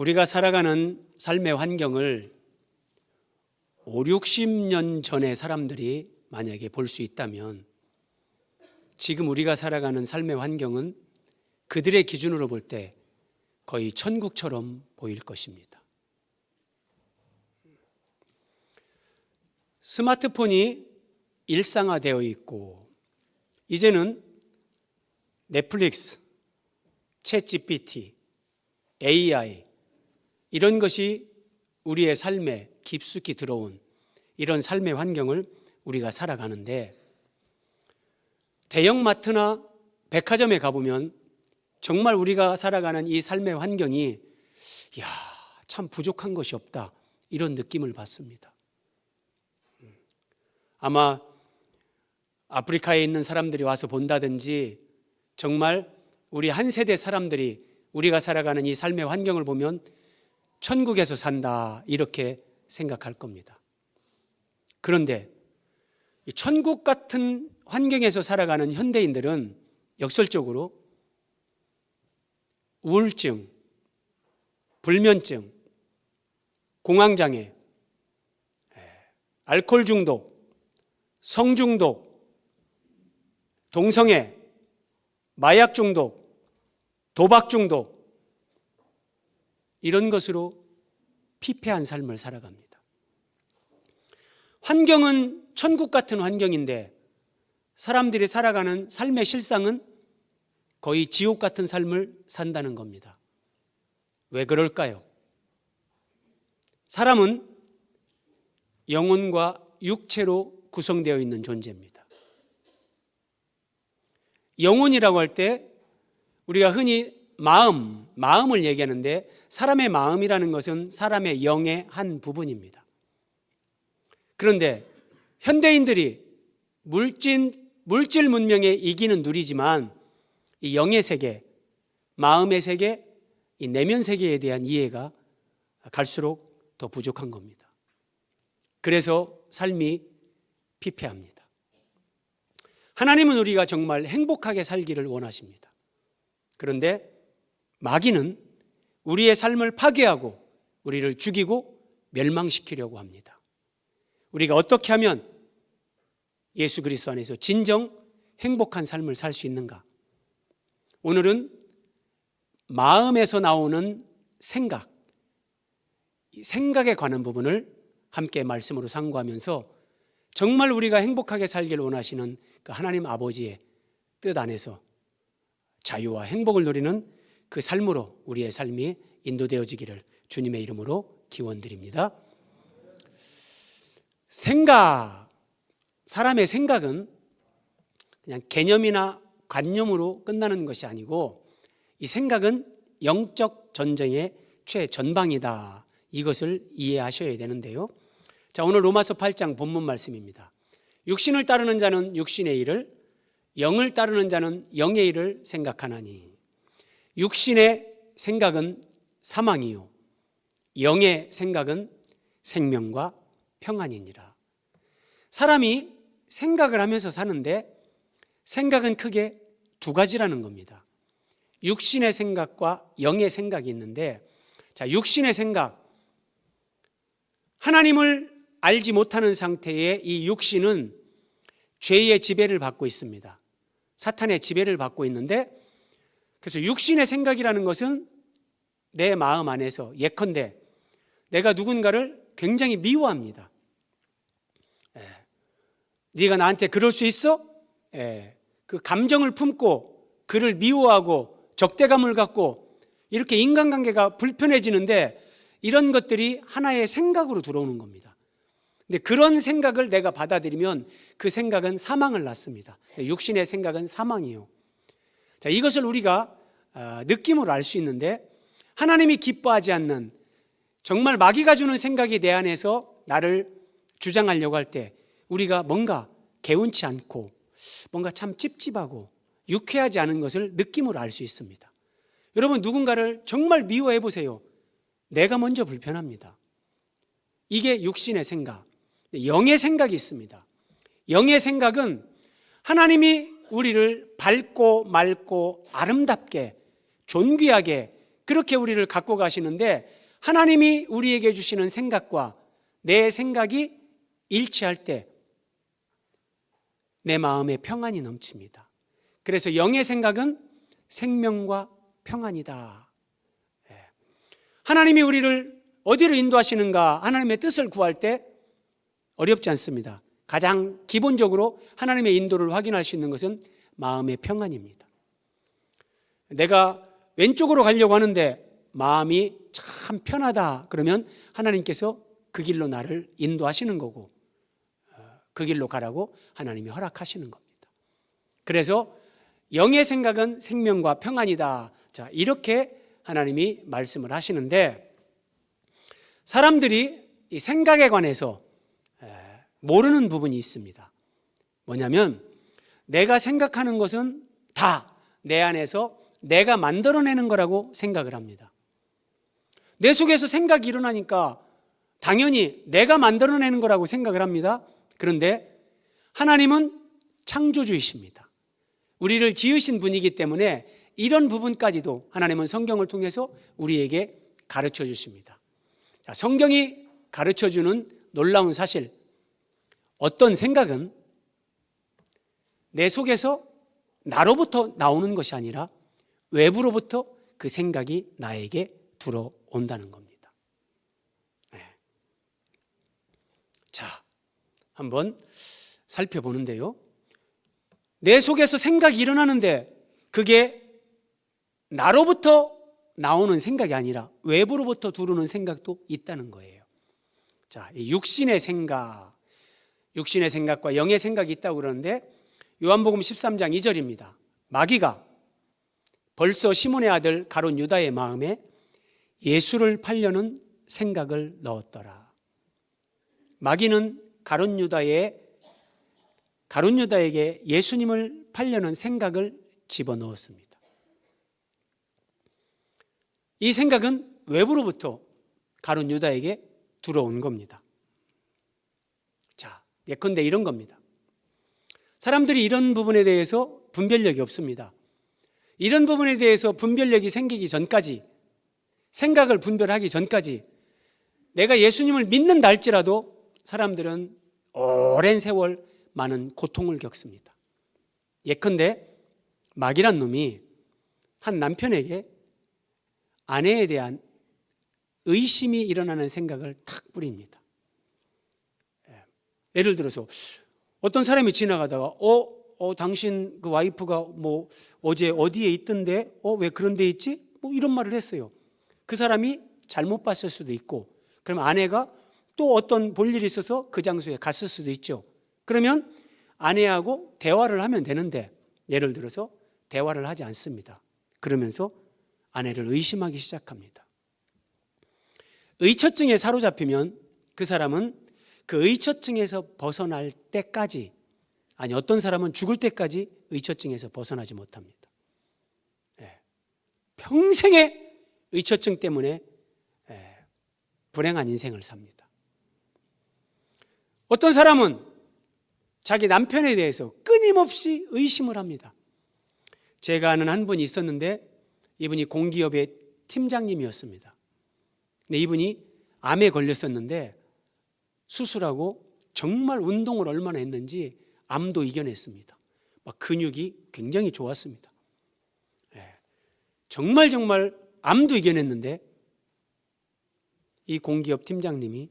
우리가 살아가는 삶의 환경을 5, 60년 전의 사람들이 만약에 볼 수 있다면 지금 우리가 살아가는 삶의 환경은 그들의 기준으로 볼 때 거의 천국처럼 보일 것입니다. 스마트폰이 일상화되어 있고 이제는 넷플릭스, 챗GPT, AI 이런 것이 우리의 삶에 깊숙이 들어온 이런 삶의 환경을 우리가 살아가는데 대형마트나 백화점에 가보면 정말 우리가 살아가는 이 삶의 환경이 참 부족한 것이 없다 이런 느낌을 받습니다. 아마 아프리카에 있는 사람들이 와서 본다든지 정말 우리 한 세대 사람들이 우리가 살아가는 이 삶의 환경을 보면 천국에서 산다 이렇게 생각할 겁니다. 그런데 이 천국 같은 환경에서 살아가는 현대인들은 역설적으로 우울증, 불면증, 공황장애, 알코올 중독, 성중독, 동성애, 마약 중독, 도박 중독 이런 것으로 피폐한 삶을 살아갑니다. 환경은 천국 같은 환경인데 사람들이 살아가는 삶의 실상은 거의 지옥 같은 삶을 산다는 겁니다. 왜 그럴까요? 사람은 영혼과 육체로 구성되어 있는 존재입니다. 영혼이라고 할 때 우리가 흔히 마음을 얘기하는데 사람의 마음이라는 것은 사람의 영의 한 부분입니다. 그런데 현대인들이 물질 문명에 이기는 누리지만 이 영의 세계, 마음의 세계, 이 내면 세계에 대한 이해가 갈수록 더 부족한 겁니다. 그래서 삶이 피폐합니다. 하나님은 우리가 정말 행복하게 살기를 원하십니다. 그런데 마귀는 우리의 삶을 파괴하고 우리를 죽이고 멸망시키려고 합니다. 우리가 어떻게 하면 예수 그리스도 안에서 진정 행복한 삶을 살 수 있는가? 오늘은 마음에서 나오는 생각에 관한 부분을 함께 말씀으로 상고하면서 정말 우리가 행복하게 살기를 원하시는 그 하나님 아버지의 뜻 안에서 자유와 행복을 누리는 그 삶으로 우리의 삶이 인도되어지기를 주님의 이름으로 기원드립니다. 사람의 생각은 그냥 개념이나 관념으로 끝나는 것이 아니고 이 생각은 영적 전쟁의 최전방이다. 이것을 이해하셔야 되는데요. 자, 오늘 로마서 8장 본문 말씀입니다. 육신을 따르는 자는 육신의 일을, 영을 따르는 자는 영의 일을 생각하나니 육신의 생각은 사망이요 영의 생각은 생명과 평안이니라. 사람이 생각을 하면서 사는데 생각은 크게 두 가지라는 겁니다. 육신의 생각과 영의 생각이 있는데, 자, 육신의 생각, 하나님을 알지 못하는 상태의 이 육신은 죄의 지배를 받고 있습니다. 사탄의 지배를 받고 있는데, 그래서 육신의 생각이라는 것은 내 마음 안에서 예컨대 내가 누군가를 굉장히 미워합니다. 네가 나한테 그럴 수 있어? 그 감정을 품고 그를 미워하고 적대감을 갖고 이렇게 인간관계가 불편해지는데 이런 것들이 하나의 생각으로 들어오는 겁니다. 근데 그런 생각을 내가 받아들이면 그 생각은 사망을 낳습니다. 육신의 생각은 사망이에요. 자, 이것을 우리가 느낌으로 알 수 있는데 하나님이 기뻐하지 않는 정말 마귀가 주는 생각이 내 안에서 나를 주장하려고 할 때 우리가 뭔가 개운치 않고 뭔가 참 찝찝하고 유쾌하지 않은 것을 느낌으로 알 수 있습니다. 여러분 누군가를 정말 미워해 보세요. 내가 먼저 불편합니다. 이게 육신의 생각. 영의 생각이 있습니다. 영의 생각은 하나님이 우리를 밝고 맑고 아름답게 존귀하게 그렇게 우리를 갖고 가시는데, 하나님이 우리에게 주시는 생각과 내 생각이 일치할 때 내 마음에 평안이 넘칩니다. 그래서 영의 생각은 생명과 평안이다. 하나님이 우리를 어디로 인도하시는가, 하나님의 뜻을 구할 때 어렵지 않습니다. 가장 기본적으로 하나님의 인도를 확인할 수 있는 것은 마음의 평안입니다. 내가 왼쪽으로 가려고 하는데 마음이 참 편하다 그러면 하나님께서 그 길로 나를 인도하시는 거고, 그 길로 가라고 하나님이 허락하시는 겁니다. 그래서 영의 생각은 생명과 평안이다. 자, 이렇게 하나님이 말씀을 하시는데, 사람들이 이 생각에 관해서 모르는 부분이 있습니다. 뭐냐면, 내가 생각하는 것은 다 내 안에서 내가 만들어내는 거라고 생각을 합니다. 내 속에서 생각이 일어나니까 당연히 내가 만들어내는 거라고 생각을 합니다. 그런데 하나님은 창조주이십니다. 우리를 지으신 분이기 때문에 이런 부분까지도 하나님은 성경을 통해서 우리에게 가르쳐 주십니다. 자, 성경이 가르쳐 주는 놀라운 사실, 어떤 생각은 내 속에서 나로부터 나오는 것이 아니라 외부로부터 그 생각이 나에게 들어온다는 겁니다. 자, 한번 살펴보는데요, 내 속에서 생각이 일어나는데 그게 나로부터 나오는 생각이 아니라 외부로부터 들어오는 생각도 있다는 거예요. 자, 이 육신의 생각과 영의 생각이 있다고 그러는데, 요한복음 13장 2절입니다. 마귀가 벌써 시몬의 아들 가룟 유다의 마음에 예수를 팔려는 생각을 넣었더라. 마귀는 가룟 유다에게 예수님을 팔려는 생각을 집어넣었습니다. 이 생각은 외부로부터 가룟 유다에게 들어온 겁니다. 자, 예컨대 이런 겁니다. 사람들이 이런 부분에 대해서 분별력이 없습니다. 이런 부분에 대해서 분별력이 생기기 전까지, 생각을 분별하기 전까지 내가 예수님을 믿는다 할지라도 사람들은 오랜 세월 많은 고통을 겪습니다. 예컨대 마귀란 놈이 한 남편에게 아내에 대한 의심이 일어나는 생각을 탁 뿌립니다. 예를 들어서 어떤 사람이 지나가다가 당신 그 와이프가 뭐 어제 어디에 있던데 왜 그런 데 있지? 뭐 이런 말을 했어요. 그 사람이 잘못 봤을 수도 있고, 그럼 아내가 또 어떤 볼 일이 있어서 그 장소에 갔을 수도 있죠. 그러면 아내하고 대화를 하면 되는데, 예를 들어서 대화를 하지 않습니다. 그러면서 아내를 의심하기 시작합니다. 의처증에 사로잡히면 그 사람은 그 의처증에서 벗어날 때까지, 아니 어떤 사람은 죽을 때까지 의처증에서 벗어나지 못합니다. 평생의 의처증 때문에 불행한 인생을 삽니다. 어떤 사람은 자기 남편에 대해서 끊임없이 의심을 합니다. 제가 아는 한 분이 있었는데, 이분이 공기업의 팀장님이었습니다. 근데 이분이 암에 걸렸었는데 수술하고 정말 운동을 얼마나 했는지 암도 이겨냈습니다. 막 근육이 굉장히 좋았습니다. 정말 암도 이겨냈는데 이 공기업 팀장님이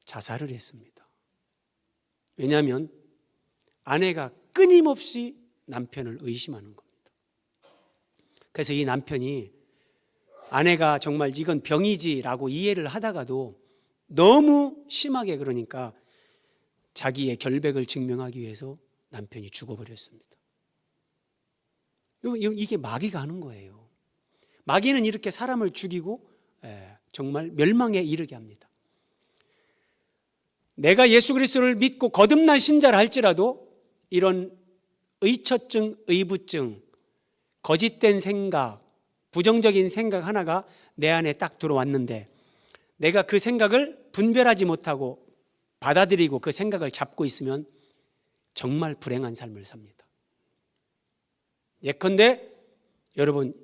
자살을 했습니다. 왜냐하면 아내가 끊임없이 남편을 의심하는 겁니다. 그래서 이 남편이 아내가 정말 이건 병이지라고 이해를 하다가도 너무 심하게 그러니까 자기의 결백을 증명하기 위해서 남편이 죽어버렸습니다. 이게 마귀가 하는 거예요. 마귀는 이렇게 사람을 죽이고 정말 멸망에 이르게 합니다. 내가 예수 그리스도를 믿고 거듭난 신자라 할지라도 이런 의처증, 의부증, 거짓된 생각, 부정적인 생각 하나가 내 안에 딱 들어왔는데 내가 그 생각을 분별하지 못하고 받아들이고 그 생각을 잡고 있으면 정말 불행한 삶을 삽니다. 예컨대 여러분,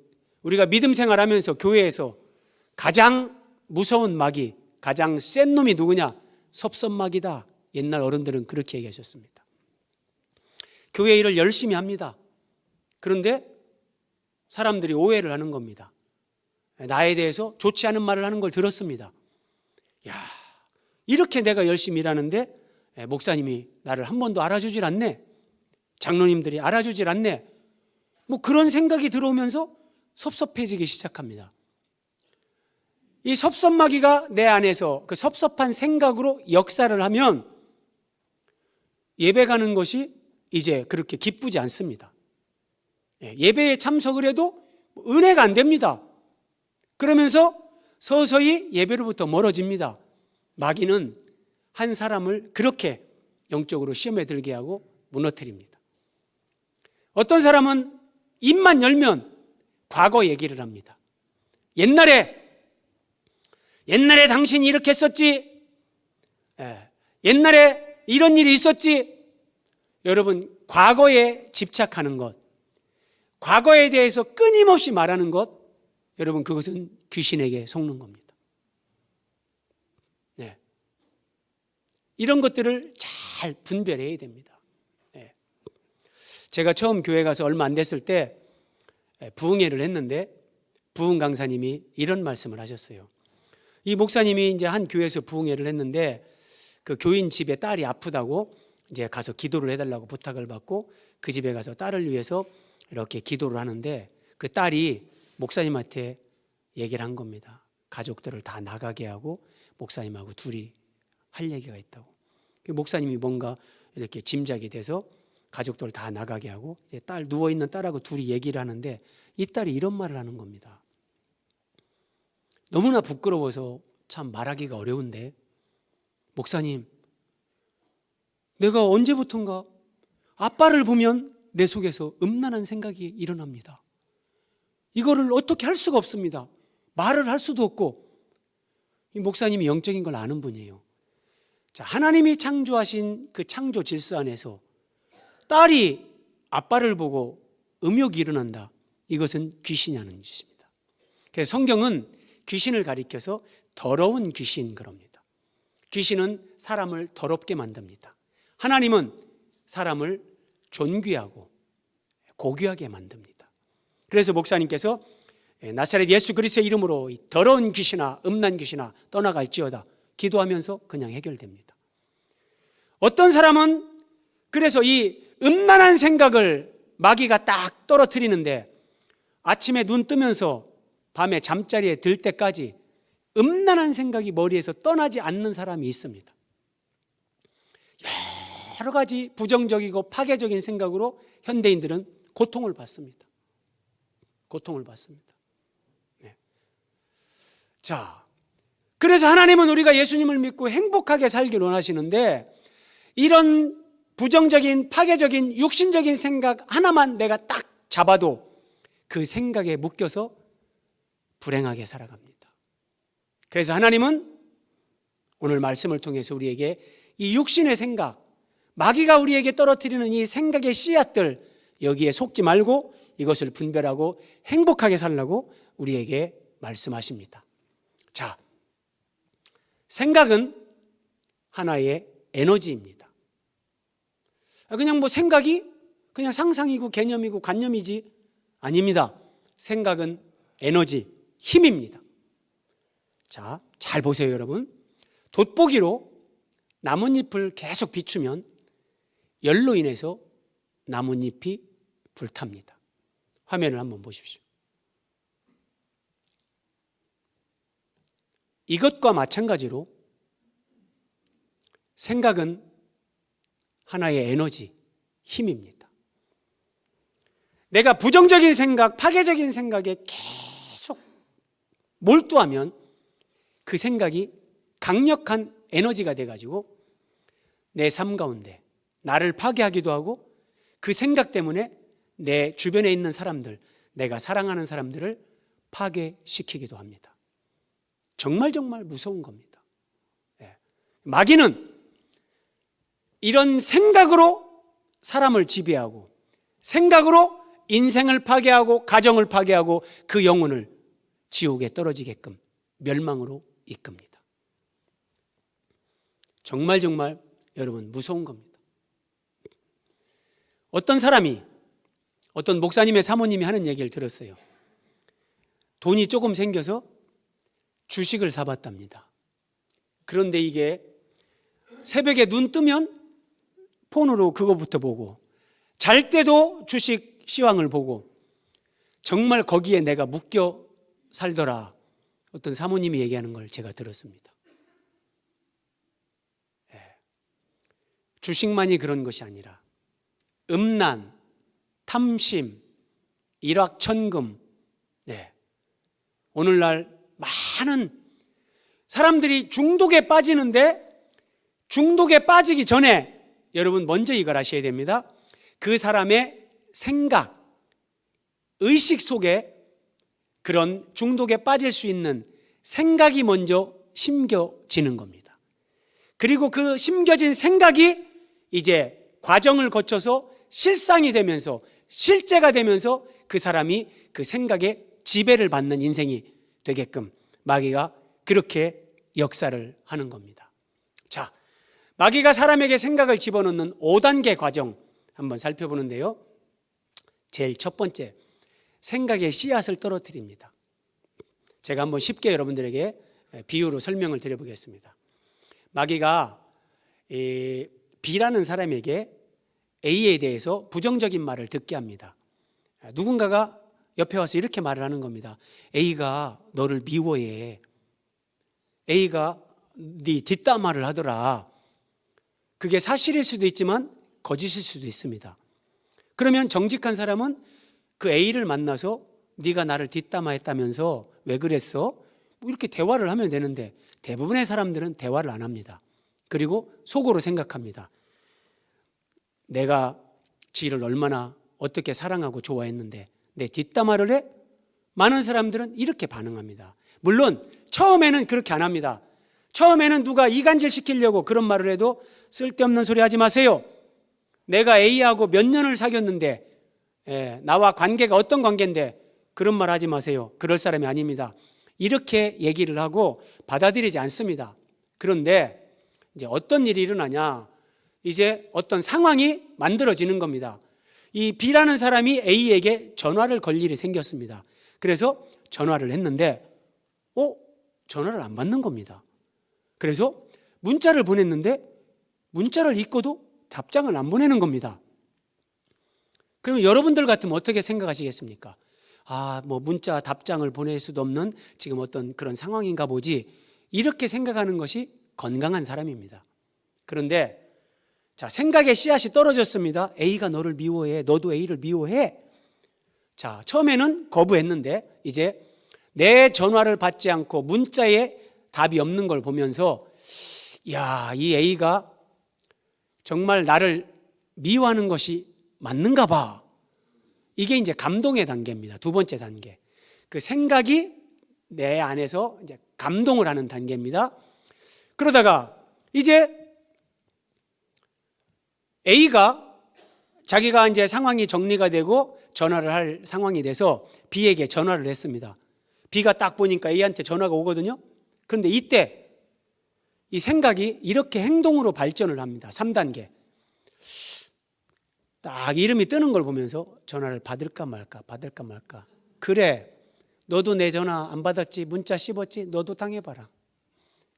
우리가 믿음 생활하면서 교회에서 가장 무서운 마귀, 가장 센 놈이 누구냐? 섭섭마귀다. 옛날 어른들은 그렇게 얘기하셨습니다. 교회 일을 열심히 합니다. 그런데 사람들이 오해를 하는 겁니다. 나에 대해서 좋지 않은 말을 하는 걸 들었습니다. 야, 이렇게 내가 열심히 일하는데 목사님이 나를 한 번도 알아주질 않네. 장로님들이 알아주질 않네. 뭐 그런 생각이 들어오면서 섭섭해지기 시작합니다. 이 섭섭마귀가 내 안에서 그 섭섭한 생각으로 역사를 하면 예배 가는 것이 이제 그렇게 기쁘지 않습니다. 예배에 참석을 해도 은혜가 안 됩니다. 그러면서 서서히 예배로부터 멀어집니다. 마귀는 한 사람을 그렇게 영적으로 시험에 들게 하고 무너뜨립니다. 어떤 사람은 입만 열면 과거 얘기를 합니다. 옛날에 당신이 이렇게 했었지. 옛날에 이런 일이 있었지. 여러분, 과거에 집착하는 것, 과거에 대해서 끊임없이 말하는 것, 여러분, 그것은 귀신에게 속는 겁니다. 네. 이런 것들을 잘 분별해야 됩니다. 네. 제가 처음 교회 가서 얼마 안 됐을 때 부흥회를 했는데 부흥 강사님이 이런 말씀을 하셨어요. 이 목사님이 이제 한 교회에서 부흥회를 했는데 그 교인 집에 딸이 아프다고 이제 가서 기도를 해달라고 부탁을 받고 그 집에 가서 딸을 위해서 이렇게 기도를 하는데 그 딸이 목사님한테 얘기를 한 겁니다. 가족들을 다 나가게 하고 목사님하고 둘이 할 얘기가 있다고. 목사님이 뭔가 이렇게 짐작이 돼서 가족들 다 나가게 하고 이제 딸 누워있는 딸하고 둘이 얘기를 하는데 이 딸이 이런 말을 하는 겁니다. 너무나 부끄러워서 참 말하기가 어려운데, 목사님, 내가 언제부턴가 아빠를 보면 내 속에서 음란한 생각이 일어납니다. 이거를 어떻게 할 수가 없습니다. 말을 할 수도 없고. 이 목사님이 영적인 걸 아는 분이에요. 자, 하나님이 창조하신 그 창조 질서 안에서 딸이 아빠를 보고 음욕이 일어난다. 이것은 귀신이 하는 짓입니다. 그래서 성경은 귀신을 가리켜서 더러운 귀신 그럽니다. 귀신은 사람을 더럽게 만듭니다. 하나님은 사람을 존귀하고 고귀하게 만듭니다. 그래서 목사님께서 나사렛 예수 그리스도의 이름으로 이 더러운 귀신아 음란 귀신아 떠나갈지어다 기도하면서 그냥 해결됩니다. 어떤 사람은 그래서 이 음란한 생각을 마귀가 딱 떨어뜨리는데 아침에 눈 뜨면서 밤에 잠자리에 들 때까지 음란한 생각이 머리에서 떠나지 않는 사람이 있습니다. 여러 가지 부정적이고 파괴적인 생각으로 현대인들은 고통을 받습니다. 고통을 받습니다. 네. 자, 그래서 하나님은 우리가 예수님을 믿고 행복하게 살길 원하시는데 이런 부정적인 파괴적인 육신적인 생각 하나만 내가 딱 잡아도 그 생각에 묶여서 불행하게 살아갑니다. 그래서 하나님은 오늘 말씀을 통해서 우리에게 이 육신의 생각, 마귀가 우리에게 떨어뜨리는 이 생각의 씨앗들 여기에 속지 말고 이것을 분별하고 행복하게 살라고 우리에게 말씀하십니다. 자, 생각은 하나의 에너지입니다. 그냥 뭐 생각이 그냥 상상이고 개념이고 관념이지 아닙니다. 생각은 에너지, 힘입니다. 자, 잘 보세요, 여러분. 돋보기로 나뭇잎을 계속 비추면 열로 인해서 나뭇잎이 불탑니다. 화면을 한번 보십시오. 이것과 마찬가지로 생각은 하나의 에너지, 힘입니다. 내가 부정적인 생각, 파괴적인 생각에 계속 몰두하면 그 생각이 강력한 에너지가 돼가지고 내 삶 가운데 나를 파괴하기도 하고 그 생각 때문에 내 주변에 있는 사람들, 내가 사랑하는 사람들을 파괴시키기도 합니다. 정말 무서운 겁니다. 마귀는 이런 생각으로 사람을 지배하고 생각으로 인생을 파괴하고 가정을 파괴하고 그 영혼을 지옥에 떨어지게끔 멸망으로 이끕니다. 정말 여러분 무서운 겁니다. 어떤 사람이 어떤 목사님의 사모님이 하는 얘기를 들었어요. 돈이 조금 생겨서 주식을 사봤답니다. 그런데 이게 새벽에 눈 뜨면 폰으로 그거부터 보고 잘 때도 주식 시황을 보고 정말 거기에 내가 묶여 살더라. 어떤 사모님이 얘기하는 걸 제가 들었습니다. 주식만이 그런 것이 아니라 음란, 탐심, 일확천금, 오늘날 많은 사람들이 중독에 빠지는데 중독에 빠지기 전에 여러분 먼저 이걸 아셔야 됩니다. 그 사람의 생각, 의식 속에 그런 중독에 빠질 수 있는 생각이 먼저 심겨지는 겁니다. 그리고 그 심겨진 생각이 이제 과정을 거쳐서 실상이 되면서 실제가 되면서 그 사람이 그 생각에 지배를 받는 인생이 되게끔 마귀가 그렇게 역사를 하는 겁니다. 자, 마귀가 사람에게 생각을 집어넣는 5단계 과정 한번 살펴보는데요. 제일 첫 번째, 생각의 씨앗을 떨어뜨립니다. 제가 한번 쉽게 여러분들에게 비유로 설명을 드려보겠습니다. 마귀가 B라는 사람에게 A에 대해서 부정적인 말을 듣게 합니다. 누군가가 옆에 와서 이렇게 말을 하는 겁니다. A가 너를 미워해. A가 네 뒷담화를 하더라. 그게 사실일 수도 있지만 거짓일 수도 있습니다. 그러면 정직한 사람은 그 A를 만나서 네가 나를 뒷담화했다면서 왜 그랬어? 뭐 이렇게 대화를 하면 되는데 대부분의 사람들은 대화를 안 합니다. 그리고 속으로 생각합니다. 내가 지를 얼마나 어떻게 사랑하고 좋아했는데 내 뒷담화를 해? 많은 사람들은 이렇게 반응합니다. 물론 처음에는 그렇게 안 합니다. 처음에는 누가 이간질 시키려고 그런 말을 해도 쓸데없는 소리 하지 마세요. 내가 A하고 몇 년을 사귀었는데 나와 관계가 어떤 관계인데 그런 말 하지 마세요. 그럴 사람이 아닙니다. 이렇게 얘기를 하고 받아들이지 않습니다. 그런데 이제 어떤 일이 일어나냐, 이제 어떤 상황이 만들어지는 겁니다. 이 B라는 사람이 A에게 전화를 걸 일이 생겼습니다. 그래서 전화를 했는데 전화를 안 받는 겁니다. 그래서 문자를 보냈는데 문자를 읽고도 답장을 안 보내는 겁니다. 그러면 여러분들 같으면 어떻게 생각하시겠습니까? 뭐 문자 답장을 보낼 수도 없는 지금 어떤 그런 상황인가 보지, 이렇게 생각하는 것이 건강한 사람입니다. 그런데 자, 생각의 씨앗이 떨어졌습니다. A가 너를 미워해. 너도 A를 미워해. 자, 처음에는 거부했는데 이제 내 전화를 받지 않고 문자에 답이 없는 걸 보면서 이 A가 정말 나를 미워하는 것이 맞는가 봐. 이게 이제 감동의 단계입니다. 두 번째 단계. 그 생각이 내 안에서 이제 감동을 하는 단계입니다. 그러다가 이제 A가 자기가 이제 상황이 정리가 되고 전화를 할 상황이 돼서 B에게 전화를 했습니다. B가 딱 보니까 A한테 전화가 오거든요. 그런데 이때 이 생각이 이렇게 행동으로 발전을 합니다. 3단계. 딱 이름이 뜨는 걸 보면서 전화를 받을까 말까. 그래, 너도 내 전화 안 받았지? 문자 씹었지? 너도 당해봐라.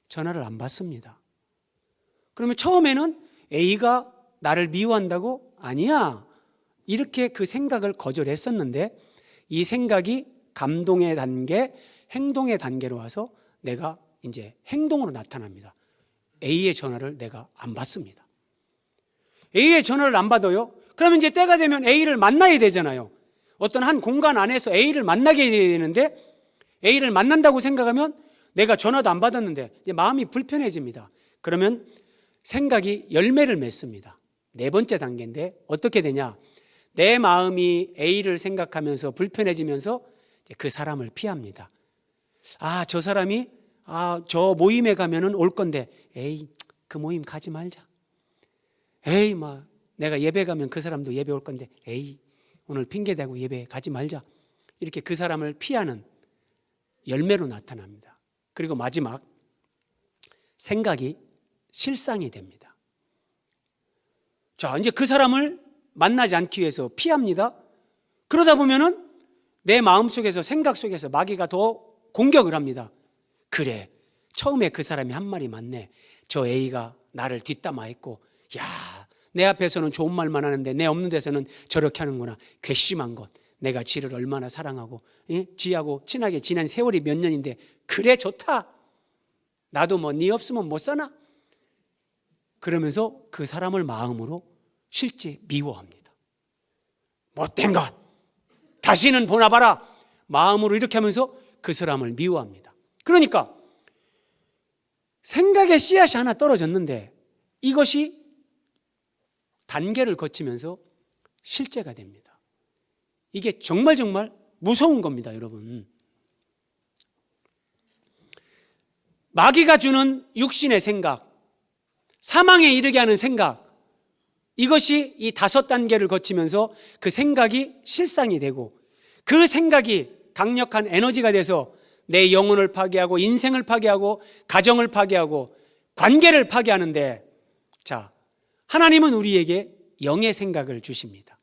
전화를 안 받습니다. 그러면 처음에는 A가 나를 미워한다고? 아니야. 이렇게 그 생각을 거절했었는데 이 생각이 감동의 단계, 행동의 단계로 와서 내가 이제 행동으로 나타납니다. A의 전화를 내가 안 받습니다. A의 전화를 안 받아요? 그러면 이제 때가 되면 A를 만나야 되잖아요. 어떤 한 공간 안에서 A를 만나게 되는데 A를 만난다고 생각하면 내가 전화도 안 받았는데 이제 마음이 불편해집니다. 그러면 생각이 열매를 맺습니다. 네 번째 단계인데 어떻게 되냐? 내 마음이 A를 생각하면서 불편해지면서 그 사람을 피합니다. 저 사람이 저 모임에 가면은 올 건데 그 모임 가지 말자. 내가 예배 가면 그 사람도 예배 올 건데 오늘 핑계대고 예배 가지 말자. 이렇게 그 사람을 피하는 열매로 나타납니다. 그리고 마지막, 생각이 실상이 됩니다. 자, 이제 그 사람을 만나지 않기 위해서 피합니다. 그러다 보면은 내 마음속에서, 생각 속에서 마귀가 더 공격을 합니다. 그래, 처음에 그 사람이 한 말이 맞네. 저 A가 나를 뒷담화했고, 야, 내 앞에서는 좋은 말만 하는데 내 없는 데서는 저렇게 하는구나. 괘씸한 것. 내가 지를 얼마나 사랑하고, 지하고 친하게 지난 세월이 몇 년인데, 그래, 좋다. 나도 뭐 네 없으면 못 사나? 그러면서 그 사람을 마음으로 실제 미워합니다. 못된 것, 다시는 보나 봐라. 마음으로 이렇게 하면서 그 사람을 미워합니다. 그러니까 생각의 씨앗이 하나 떨어졌는데 이것이 단계를 거치면서 실제가 됩니다. 이게 정말 무서운 겁니다, 여러분. 마귀가 주는 육신의 생각, 사망에 이르게 하는 생각, 이것이 이 5단계를 거치면서 그 생각이 실상이 되고, 그 생각이 강력한 에너지가 돼서 내 영혼을 파괴하고, 인생을 파괴하고, 가정을 파괴하고, 관계를 파괴하는데, 자, 하나님은 우리에게 영의 생각을 주십니다.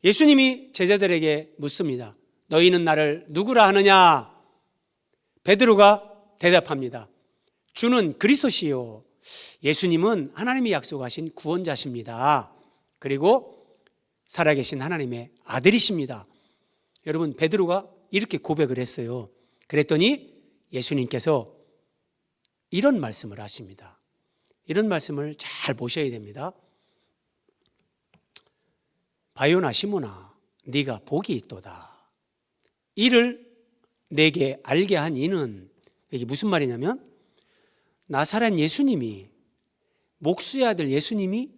예수님이 제자들에게 묻습니다. 너희는 나를 누구라 하느냐? 베드로가 대답합니다. 주는 그리스도시요, 예수님은 하나님이 약속하신 구원자십니다. 그리고 살아계신 하나님의 아들이십니다. 여러분, 베드로가 이렇게 고백을 했어요. 그랬더니 예수님께서 이런 말씀을 하십니다. 이런 말씀을 잘 보셔야 됩니다. 바요나 시몬아, 네가 복이 있도다. 이를 내게 알게 한 이는, 이게 무슨 말이냐면, 나사렛 예수님이, 목수의 아들 예수님이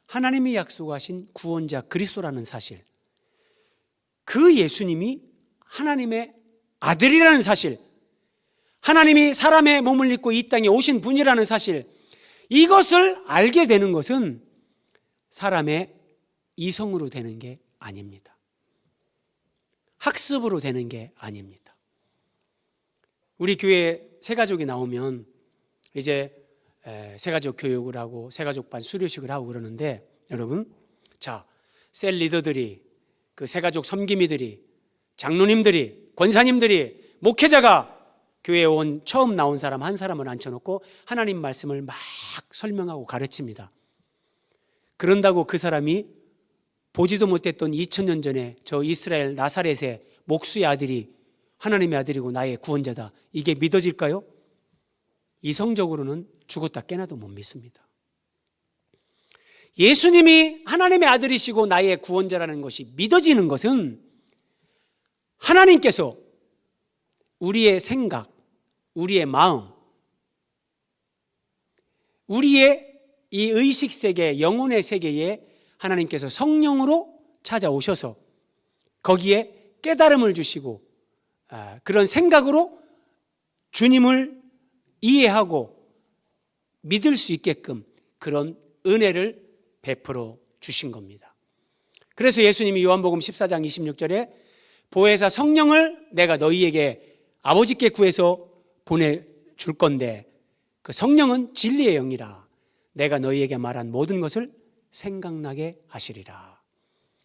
하나님이 약속하신 구원자 그리스도라는 사실, 그 예수님이 하나님의 아들이라는 사실, 하나님이 사람의 몸을 입고 이 땅에 오신 분이라는 사실, 이것을 알게 되는 것은 사람의 이성으로 되는 게 아닙니다. 학습으로 되는 게 아닙니다. 우리 교회 새가족이 나오면 이제 새가족 교육을 하고 새가족반 수료식을 하고 그러는데, 여러분, 자, 셀 리더들이, 그 새가족 섬김이들이, 장로님들이, 권사님들이, 목회자가 교회에 온 처음 나온 사람 한 사람을 앉혀놓고 하나님 말씀을 막 설명하고 가르칩니다. 그런다고 그 사람이 보지도 못했던 2000년 전에 저 이스라엘 나사렛의 목수의 아들이 하나님의 아들이고 나의 구원자다, 이게 믿어질까요? 이성적으로는 죽었다 깨나도 못 믿습니다. 예수님이 하나님의 아들이시고 나의 구원자라는 것이 믿어지는 것은 하나님께서 우리의 생각, 우리의 마음, 우리의 이 의식 세계, 영혼의 세계에 하나님께서 성령으로 찾아오셔서 거기에 깨달음을 주시고, 그런 생각으로 주님을 이해하고 믿을 수 있게끔 그런 은혜를 베풀어 주신 겁니다. 그래서 예수님이 요한복음 14장 26절에 보혜사 성령을 내가 너희에게 아버지께 구해서 보내줄 건데 그 성령은 진리의 영이라 내가 너희에게 말한 모든 것을 생각나게 하시리라.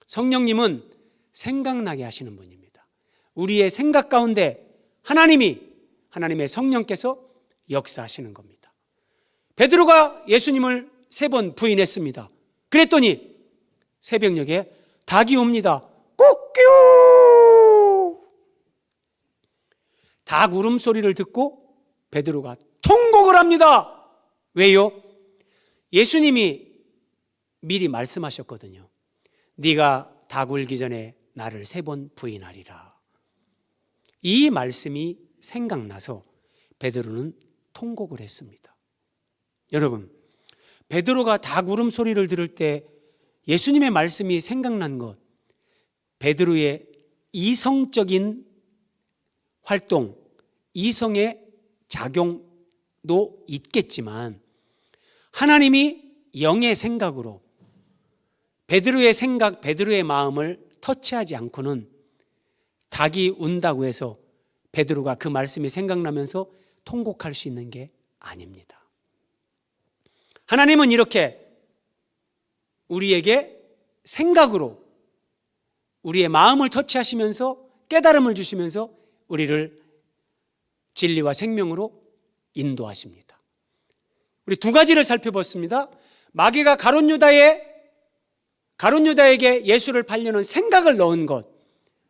성령님은 생각나게 하시는 분입니다. 우리의 생각 가운데 하나님의 성령께서 역사하시는 겁니다. 베드로가 예수님을 3번 부인했습니다. 그랬더니 새벽녘에 닭이 옵니다. 꼬끼우! 닭 울음소리를 듣고 베드로가 통곡을 합니다. 왜요? 예수님이 미리 말씀하셨거든요. 네가 닭 울기 전에 나를 3번 부인하리라. 이 말씀이 생각나서 베드로는 통곡을 했습니다. 여러분, 베드로가 닭 울음소리를 들을 때 예수님의 말씀이 생각난 것, 베드로의 이성적인 활동, 이성의 작용도 있겠지만 하나님이 영의 생각으로 베드로의 생각, 베드로의 마음을 터치하지 않고는 닭이 운다고 해서 베드로가 그 말씀이 생각나면서 통곡할 수 있는 게 아닙니다. 하나님은 이렇게 우리에게 생각으로 우리의 마음을 터치하시면서 깨달음을 주시면서 우리를 진리와 생명으로 인도하십니다. 우리 두 가지를 살펴봤습니다. 마귀가 가룟 유다에게 예수를 팔려는 생각을 넣은 것,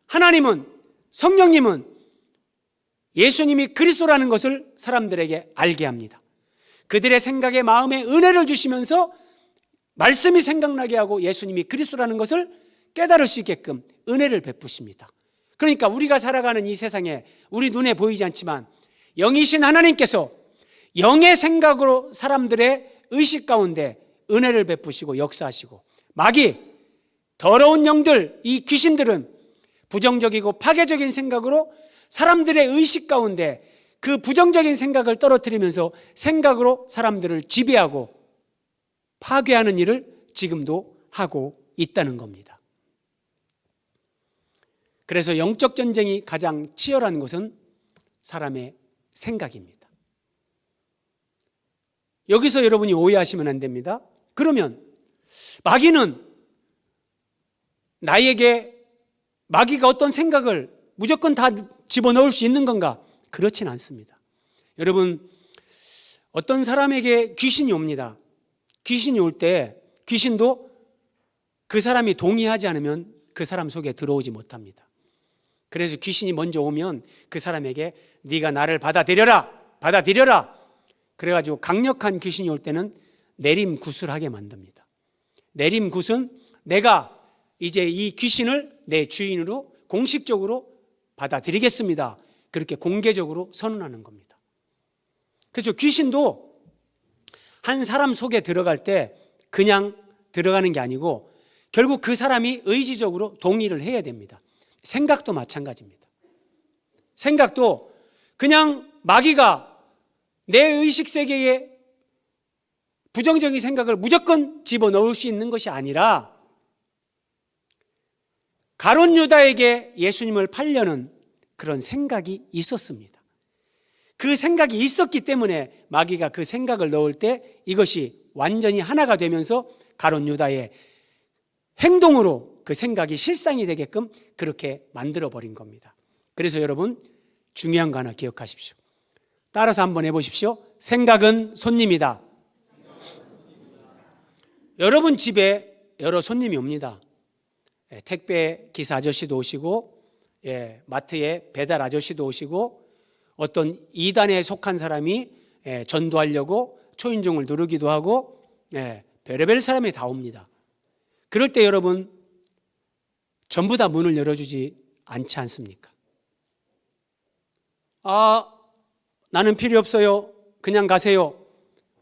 하나님은, 성령님은 예수님이 그리스도라는 것을 사람들에게 알게 합니다. 그들의 생각에 마음에 은혜를 주시면서 말씀이 생각나게 하고 예수님이 그리스도라는 것을 깨달을 수 있게끔 은혜를 베푸십니다. 그러니까 우리가 살아가는 이 세상에 우리 눈에 보이지 않지만 영이신 하나님께서 영의 생각으로 사람들의 의식 가운데 은혜를 베푸시고 역사하시고, 마귀, 더러운 영들, 이 귀신들은 부정적이고 파괴적인 생각으로 사람들의 의식 가운데 그 부정적인 생각을 떨어뜨리면서 생각으로 사람들을 지배하고 파괴하는 일을 지금도 하고 있다는 겁니다. 그래서 영적 전쟁이 가장 치열한 것은 사람의 생각입니다. 여기서 여러분이 오해하시면 안 됩니다. 그러면 마귀는 마귀가 어떤 생각을 무조건 다 집어넣을 수 있는 건가? 그렇진 않습니다. 여러분, 어떤 사람에게 귀신이 옵니다. 귀신이 올 때 귀신도 그 사람이 동의하지 않으면 그 사람 속에 들어오지 못합니다. 그래서 귀신이 먼저 오면 그 사람에게 네가 나를 받아들여라. 그래가지고 강력한 귀신이 올 때는 내림굿을 만듭니다. 내림굿은 내가 이제 이 귀신을 내 주인으로 공식적으로 받아들이겠습니다. 그렇게 공개적으로 선언하는 겁니다. 그래서 귀신도 한 사람 속에 들어갈 때 그냥 들어가는 게 아니고 결국 그 사람이 의지적으로 동의를 해야 됩니다. 생각도 마찬가지입니다. 생각도 그냥 마귀가 내 의식 세계에 부정적인 생각을 무조건 집어넣을 수 있는 것이 아니라 가룟 유다에게 예수님을 팔려는 그런 생각이 있었습니다. 그 생각이 있었기 때문에 마귀가 그 생각을 넣을 때 이것이 완전히 하나가 되면서 가룟 유다의 행동으로 그 생각이 실상이 되게끔 그렇게 만들어버린 겁니다. 그래서 여러분, 중요한 거 하나 기억하십시오. 따라서 한번 해보십시오. 생각은 손님이다. 여러분 집에 여러 손님이 옵니다. 택배 기사 아저씨도 오시고, 마트에 배달 아저씨도 오시고, 어떤 이단에 속한 사람이 전도하려고 초인종을 누르기도 하고, 별의별 사람이 다 옵니다. 그럴 때 여러분, 전부 다 문을 열어주지 않지 않습니까? 나는 필요 없어요, 그냥 가세요,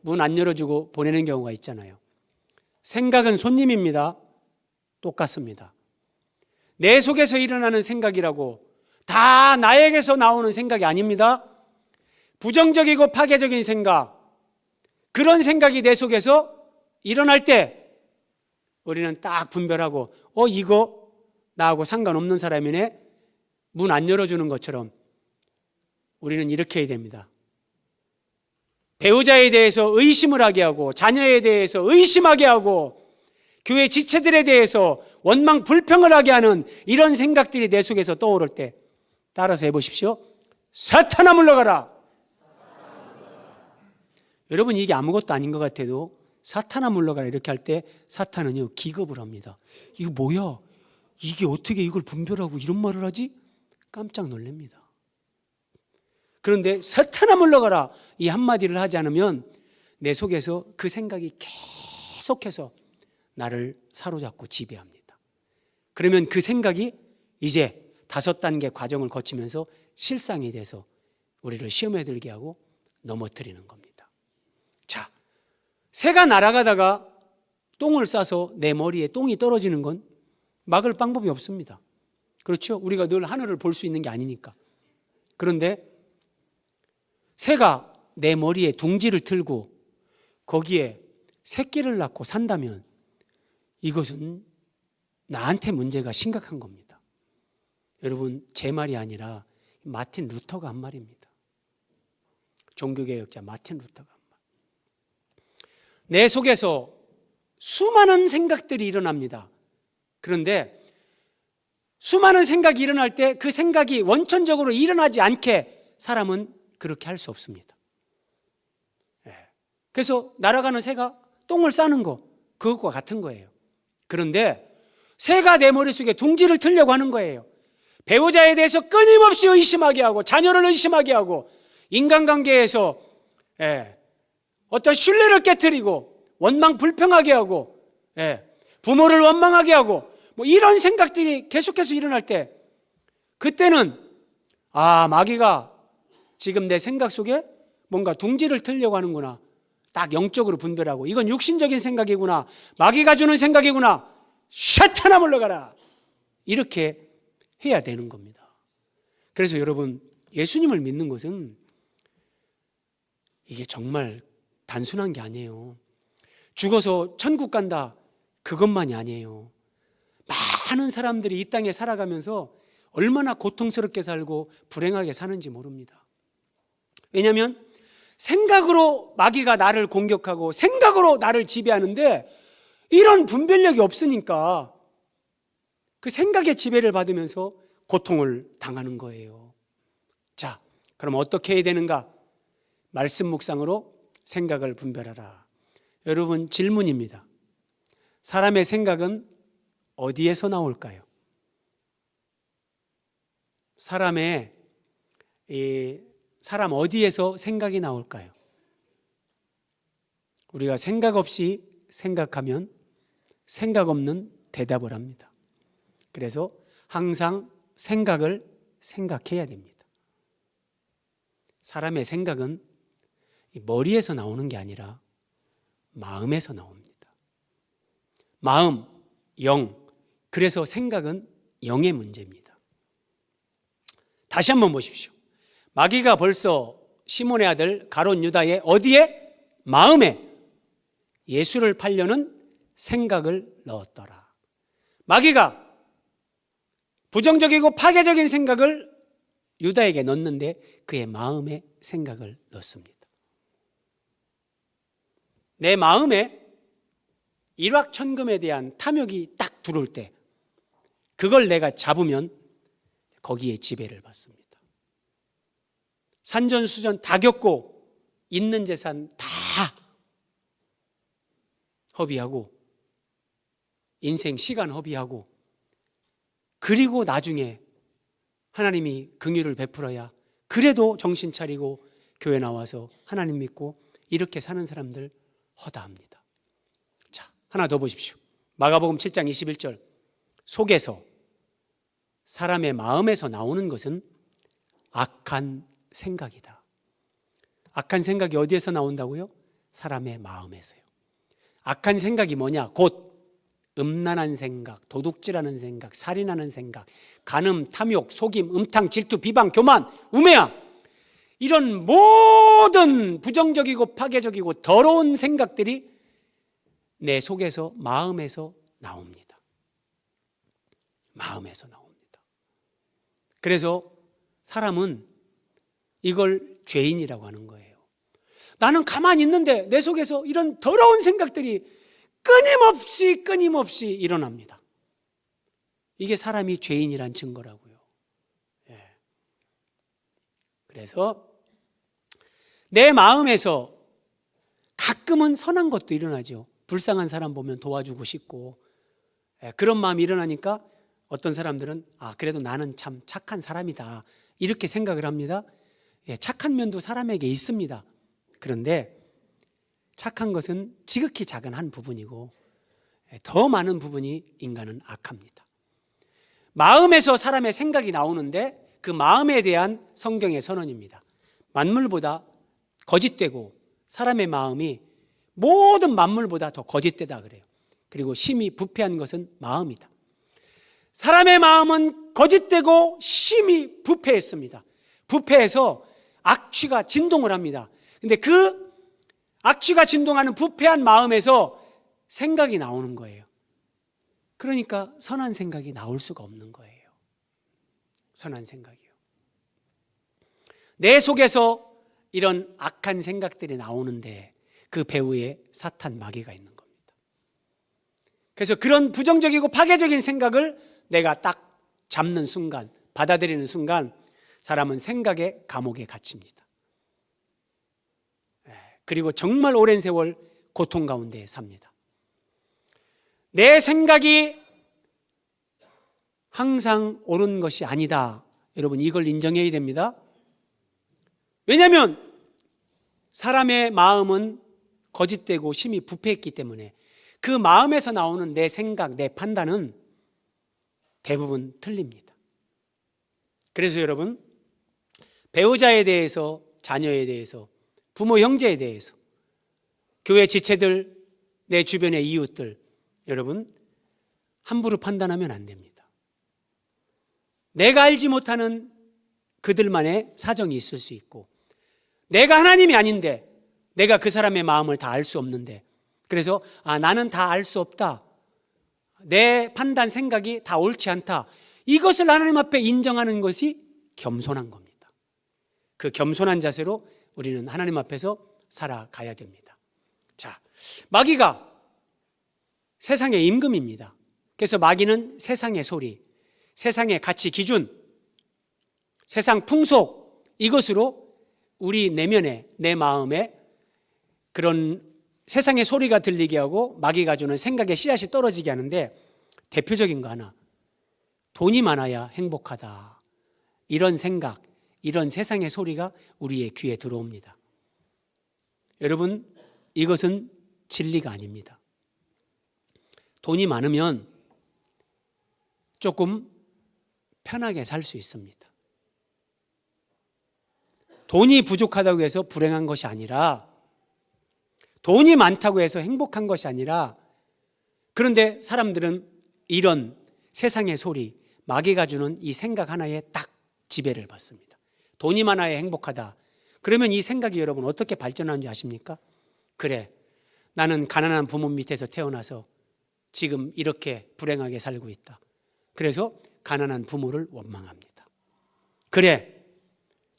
문 안 열어주고 보내는 경우가 있잖아요. 생각은 손님입니다. 똑같습니다. 내 속에서 일어나는 생각이라고 다 나에게서 나오는 생각이 아닙니다. 부정적이고 파괴적인 생각, 그런 생각이 내 속에서 일어날 때 우리는 딱 분별하고 이거 나하고 상관없는 사람이네, 문 안 열어주는 것처럼 우리는 이렇게 해야 됩니다. 배우자에 대해서 의심을 하게 하고, 자녀에 대해서 의심하게 하고, 교회 지체들에 대해서 원망 불평을 하게 하는 이런 생각들이 내 속에서 떠오를 때 따라서 해보십시오. 사탄아 물러가라. 여러분, 이게 아무것도 아닌 것 같아도 사탄아 물러가라 이렇게 할 때 사탄은요 기겁을 합니다. 이거 뭐야? 이게 어떻게 이걸 분별하고 이런 말을 하지? 깜짝 놀랍니다. 그런데 사탄아 물러가라 이 한마디를 하지 않으면 내 속에서 그 생각이 계속해서 나를 사로잡고 지배합니다. 그러면 그 생각이 이제 5단계 과정을 거치면서 실상이 돼서 우리를 시험에 들게 하고 넘어뜨리는 겁니다. 자, 새가 날아가다가 똥을 싸서 내 머리에 똥이 떨어지는 건 막을 방법이 없습니다. 그렇죠? 우리가 늘 하늘을 볼 수 있는 게 아니니까. 그런데 새가 내 머리에 둥지를 틀고 거기에 새끼를 낳고 산다면 이것은 나한테 문제가 심각한 겁니다. 여러분, 제 말이 아니라 마틴 루터가 한 말입니다. 종교개혁자 마틴 루터가 한 말. 내 속에서 수많은 생각들이 일어납니다. 그런데 수많은 생각이 일어날 때 그 생각이 원천적으로 일어나지 않게 사람은 그렇게 할 수 없습니다. 그래서 날아가는 새가 똥을 싸는 거, 그것과 같은 거예요. 그런데 새가 내 머릿속에 둥지를 틀려고 하는 거예요. 배우자에 대해서 끊임없이 의심하게 하고, 자녀를 의심하게 하고, 인간관계에서 어떤 신뢰를 깨트리고, 원망 불평하게 하고, 부모를 원망하게 하고, 뭐 이런 생각들이 계속해서 일어날 때, 그때는 마귀가 지금 내 생각 속에 뭔가 둥지를 틀려고 하는구나, 딱 영적으로 분별하고, 이건 육신적인 생각이구나, 마귀가 주는 생각이구나, 샤탄아 물러가라, 이렇게 해야 되는 겁니다. 그래서 여러분, 예수님을 믿는 것은 이게 정말 단순한 게 아니에요. 죽어서 천국 간다, 그것만이 아니에요. 많은 사람들이 이 땅에 살아가면서 얼마나 고통스럽게 살고 불행하게 사는지 모릅니다. 왜냐하면 생각으로 마귀가 나를 공격하고 생각으로 나를 지배하는데, 이런 분별력이 없으니까 그 생각의 지배를 받으면서 고통을 당하는 거예요. 자, 그럼 어떻게 해야 되는가? 말씀 묵상으로 생각을 분별하라. 여러분, 질문입니다. 사람의 생각은 어디에서 나올까요? 사람 어디에서 생각이 나올까요? 우리가 생각 없이 생각하면 생각 없는 대답을 합니다. 그래서 항상 생각을 생각해야 됩니다. 사람의 생각은 머리에서 나오는 게 아니라 마음에서 나옵니다. 마음, 영. 그래서 생각은 영의 문제입니다. 다시 한번 보십시오. 마귀가 벌써 시몬의 아들 가룟 유다의 어디에? 마음에 예수를 팔려는 생각을 넣었더라. 마귀가 부정적이고 파괴적인 생각을 유다에게 넣었는데 그의 마음에 생각을 넣습니다. 내 마음에 일확천금에 대한 탐욕이 딱 들어올 때, 그걸 내가 잡으면 거기에 지배를 받습니다. 산전수전 다 겪고 있는 재산 다 허비하고, 인생 시간 허비하고, 그리고 나중에 하나님이 긍휼을 베풀어야 그래도 정신 차리고 교회 나와서 하나님 믿고 이렇게 사는 사람들 허다합니다. 자, 하나 더 보십시오. 마가복음 7장 21절. 속에서, 사람의 마음에서 나오는 것은 악한 생각이다. 악한 생각이 어디에서 나온다고요? 사람의 마음에서요. 악한 생각이 뭐냐? 곧 음란한 생각, 도둑질하는 생각, 살인하는 생각, 간음, 탐욕, 속임, 음탕, 질투, 비방, 교만, 우매함, 이런 모든 부정적이고 파괴적이고 더러운 생각들이 내 속에서, 마음에서 나옵니다. 마음에서 나옵니다. 그래서 사람은 이걸 죄인이라고 하는 거예요. 나는 가만히 있는데 내 속에서 이런 더러운 생각들이 끊임없이 일어납니다. 이게 사람이 죄인이란 증거라고요. 그래서 내 마음에서 가끔은 선한 것도 일어나죠. 불쌍한 사람 보면 도와주고 싶고, 그런 마음이 일어나니까 어떤 사람들은 그래도 나는 참 착한 사람이다, 이렇게 생각을 합니다. 착한 면도 사람에게 있습니다. 그런데 착한 것은 지극히 작은 한 부분이고, 더 많은 부분이 인간은 악합니다. 마음에서 사람의 생각이 나오는데 그 마음에 대한 성경의 선언입니다. 만물보다 거짓되고 사람의 마음이 모든 만물보다 더 거짓되다 그래요. 그리고 심히 부패한 것은 마음이다. 사람의 마음은 거짓되고 심히 부패했습니다. 부패해서 악취가 진동을 합니다. 근데 그 악취가 진동하는 부패한 마음에서 생각이 나오는 거예요. 그러니까 선한 생각이 나올 수가 없는 거예요. 선한 생각이요. 내 속에서 이런 악한 생각들이 나오는데 그 배후에 사탄 마귀가 있는 겁니다. 그래서 그런 부정적이고 파괴적인 생각을 내가 딱 잡는 순간, 받아들이는 순간 사람은 생각의 감옥에 갇힙니다. 그리고 정말 오랜 세월 고통 가운데 삽니다. 내 생각이 항상 옳은 것이 아니다. 여러분, 이걸 인정해야 됩니다. 왜냐하면 사람의 마음은 거짓되고 심히 부패했기 때문에 그 마음에서 나오는 내 생각, 내 판단은 대부분 틀립니다. 그래서 여러분, 배우자에 대해서, 자녀에 대해서, 부모, 형제에 대해서, 교회 지체들, 내 주변의 이웃들, 여러분 함부로 판단하면 안 됩니다. 내가 알지 못하는 그들만의 사정이 있을 수 있고, 내가 하나님이 아닌데 내가 그 사람의 마음을 다 알 수 없는데, 그래서 나는 다 알 수 없다, 내 판단, 생각이 다 옳지 않다, 이것을 하나님 앞에 인정하는 것이 겸손한 겁니다. 그 겸손한 자세로 우리는 하나님 앞에서 살아가야 됩니다. 자, 마귀가 세상의 임금입니다. 그래서 마귀는 세상의 소리, 세상의 가치 기준, 세상 풍속, 이것으로 우리 내면에, 내 마음에 그런 세상의 소리가 들리게 하고 마귀가 주는 생각의 씨앗이 떨어지게 하는데, 대표적인 거 하나, 돈이 많아야 행복하다, 이런 생각, 이런 세상의 소리가 우리의 귀에 들어옵니다. 여러분, 이것은 진리가 아닙니다. 돈이 많으면 조금 편하게 살 수 있습니다. 돈이 부족하다고 해서 불행한 것이 아니라, 돈이 많다고 해서 행복한 것이 아니라, 그런데 사람들은 이런 세상의 소리, 마귀가 주는 이 생각 하나에 딱 지배를 받습니다. 돈이 많아야 행복하다. 그러면 이 생각이 여러분 어떻게 발전하는지 아십니까? 그래, 나는 가난한 부모 밑에서 태어나서 지금 이렇게 불행하게 살고 있다. 그래서 가난한 부모를 원망합니다. 그래,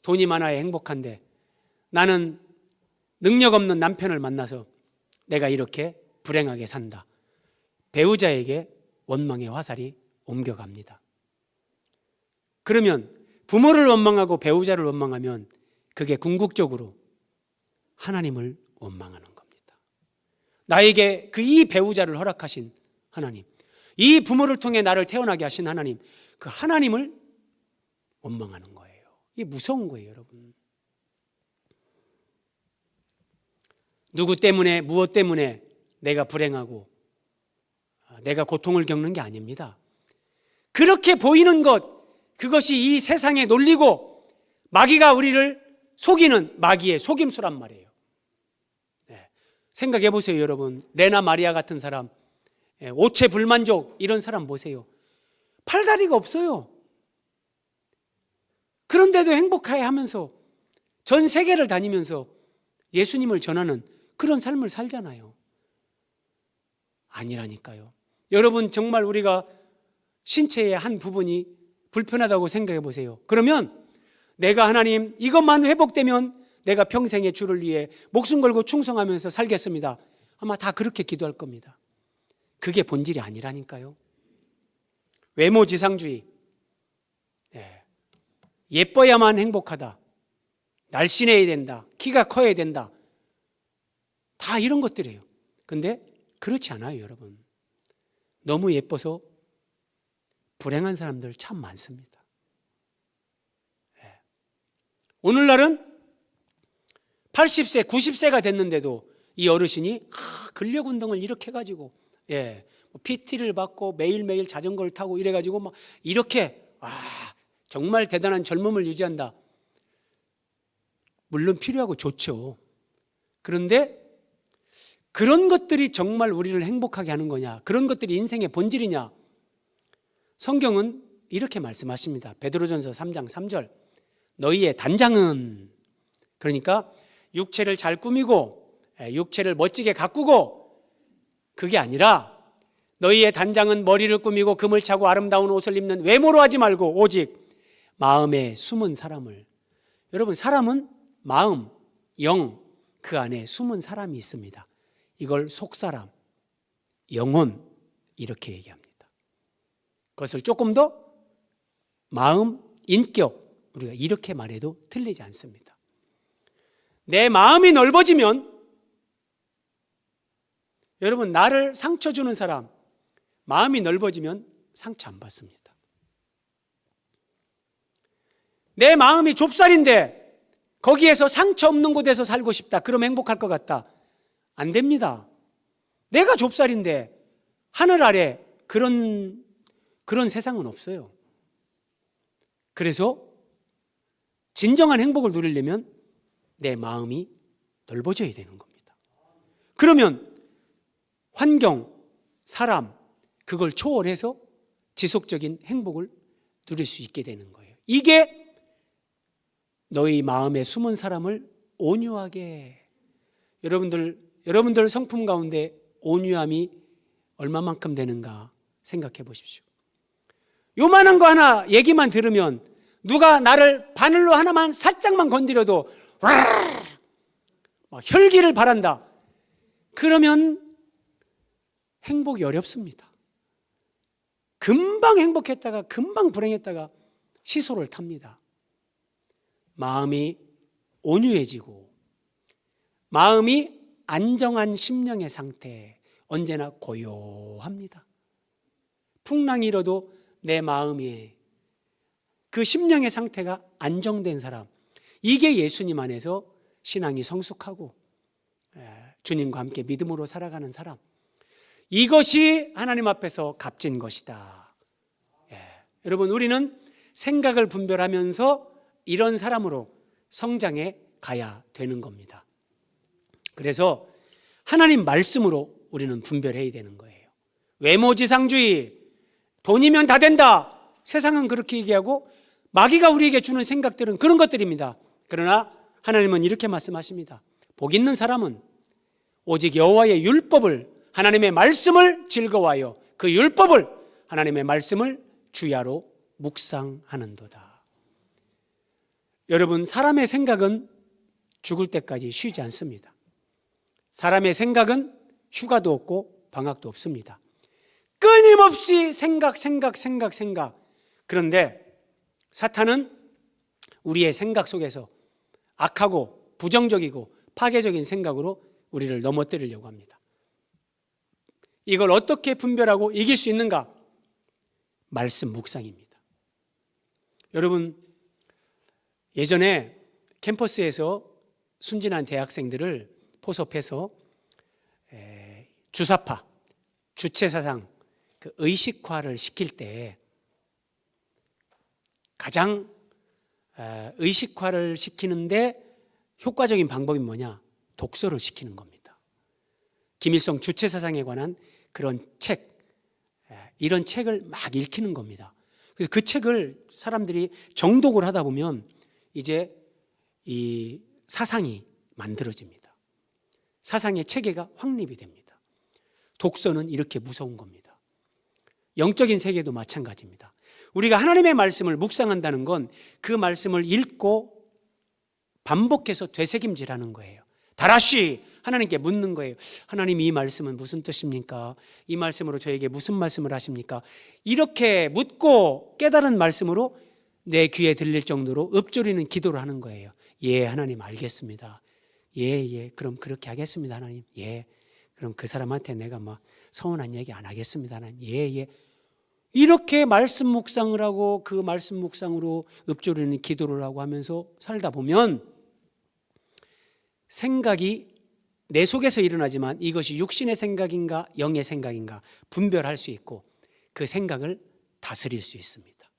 돈이 많아야 행복한데 나는 능력 없는 남편을 만나서 내가 이렇게 불행하게 산다. 배우자에게 원망의 화살이 옮겨갑니다. 그러면 부모를 원망하고 배우자를 원망하면 그게 궁극적으로 하나님을 원망하는 겁니다. 나에게 이 배우자를 허락하신 하나님, 이 부모를 통해 나를 태어나게 하신 하나님, 그 하나님을 원망하는 거예요. 이게 무서운 거예요, 여러분. 누구 때문에, 무엇 때문에 내가 불행하고 내가 고통을 겪는 게 아닙니다. 그렇게 보이는 것, 그것이 이 세상의 논리고 마귀가 우리를 속이는 마귀의 속임수란 말이에요. 생각해 보세요, 여러분. 레나 마리아 같은 사람, 오체 불만족, 이런 사람 보세요. 팔다리가 없어요. 그런데도 행복해 하면서 전 세계를 다니면서 예수님을 전하는 그런 삶을 살잖아요. 아니라니까요. 여러분, 정말 우리가 신체의 한 부분이 불편하다고 생각해 보세요. 그러면 내가 하나님, 이것만 회복되면 내가 평생의 주를 위해 목숨 걸고 충성하면서 살겠습니다. 아마 다 그렇게 기도할 겁니다. 그게 본질이 아니라니까요. 외모지상주의, 예뻐야만 행복하다, 날씬해야 된다, 키가 커야 된다, 다 이런 것들이에요. 근데 그렇지 않아요, 여러분. 너무 예뻐서 불행한 사람들 참 많습니다. 오늘날은 80세, 90세가 됐는데도 이 어르신이 근력 운동을 이렇게 해가지고 PT를 받고 매일매일 자전거를 타고 이래가지고 막 이렇게 정말 대단한 젊음을 유지한다. 물론 필요하고 좋죠. 그런데 그런 것들이 정말 우리를 행복하게 하는 거냐, 그런 것들이 인생의 본질이냐? 성경은 이렇게 말씀하십니다. 베드로전서 3장 3절, 너희의 단장은, 그러니까 육체를 잘 꾸미고 육체를 멋지게 가꾸고 그게 아니라 너희의 단장은 머리를 꾸미고 금을 차고 아름다운 옷을 입는 외모로 하지 말고 오직 마음에 숨은 사람을. 여러분, 사람은 마음, 영, 그 안에 숨은 사람이 있습니다. 이걸 속사람, 영혼 이렇게 얘기합니다. 그것을 조금 더 마음, 인격, 우리가 이렇게 말해도 틀리지 않습니다. 내 마음이 넓어지면, 여러분, 나를 상처 주는 사람 마음이 넓어지면 상처 안 받습니다. 내 마음이 좁쌀인데 거기에서 상처 없는 곳에서 살고 싶다, 그럼 행복할 것 같다, 안 됩니다. 내가 좁쌀인데 하늘 아래 그런 세상은 없어요. 그래서 진정한 행복을 누리려면 내 마음이 넓어져야 되는 겁니다. 그러면 환경, 사람, 그걸 초월해서 지속적인 행복을 누릴 수 있게 되는 거예요. 이게 너희 마음에 숨은 사람을 온유하게. 여러분들 성품 가운데 온유함이 얼마만큼 되는가 생각해 보십시오. 요만한 거 하나 얘기만 들으면 누가 나를 바늘로 하나만 살짝만 건드려도 막 혈기를 발한다. 그러면 행복이 어렵습니다. 금방 행복했다가 금방 불행했다가 시소를 탑니다. 마음이 온유해지고 마음이 안정한 심령의 상태, 언제나 고요합니다. 풍랑이 일어도 내 마음이, 그 심령의 상태가 안정된 사람, 이게 예수님 안에서 신앙이 성숙하고 주님과 함께 믿음으로 살아가는 사람, 이것이 하나님 앞에서 값진 것이다. 여러분, 우리는 생각을 분별하면서 이런 사람으로 성장해 가야 되는 겁니다. 그래서 하나님 말씀으로 우리는 분별해야 되는 거예요. 외모지상주의, 돈이면 다 된다, 세상은 그렇게 얘기하고 마귀가 우리에게 주는 생각들은 그런 것들입니다. 그러나 하나님은 이렇게 말씀하십니다. 복 있는 사람은 오직 여호와의 율법을, 하나님의 말씀을 즐거워하여 그 율법을, 하나님의 말씀을 주야로 묵상하는도다. 여러분, 사람의 생각은 죽을 때까지 쉬지 않습니다. 사람의 생각은 휴가도 없고 방학도 없습니다. 끊임없이 생각. 그런데 사탄은 우리의 생각 속에서 악하고 부정적이고 파괴적인 생각으로 우리를 넘어뜨리려고 합니다. 이걸 어떻게 분별하고 이길 수 있는가? 말씀 묵상입니다. 여러분, 예전에 캠퍼스에서 순진한 대학생들을 포섭해서 주사파, 주체사상, 그 의식화를 시킬 때 가장 의식화를 시키는데 효과적인 방법이 뭐냐? 독서를 시키는 겁니다. 김일성 주체사상에 관한 그런 책, 이런 책을 막 읽히는 겁니다. 그래서 그 책을 사람들이 정독을 하다 보면 이제 이 사상이 만들어집니다. 사상의 체계가 확립이 됩니다. 독서는 이렇게 무서운 겁니다. 영적인 세계도 마찬가지입니다. 우리가 하나님의 말씀을 묵상한다는 건 그 말씀을 읽고 반복해서 되새김질하는 거예요. 다라시 하나님께 묻는 거예요. 하나님, 이 말씀은 무슨 뜻입니까? 이 말씀으로 저에게 무슨 말씀을 하십니까? 이렇게 묻고 깨달은 말씀으로 내 귀에 들릴 정도로 읊조리는 기도를 하는 거예요. 예, 하나님 알겠습니다. 예, 그럼 그렇게 하겠습니다, 하나님. 예, 그럼 그 사람한테 내가 막 서운한 얘기 안 하겠습니다, 하나님. 예. 이렇게 말씀 묵상을 하고 그 말씀 묵상으로 읊조리는 기도를 하고 하면서 살다 보면 생각이 내 속에서 일어나지만 이것이 육신의 생각인가 영의 생각인가 분별할 수 있고 그 생각을 다스릴 수 있습니다.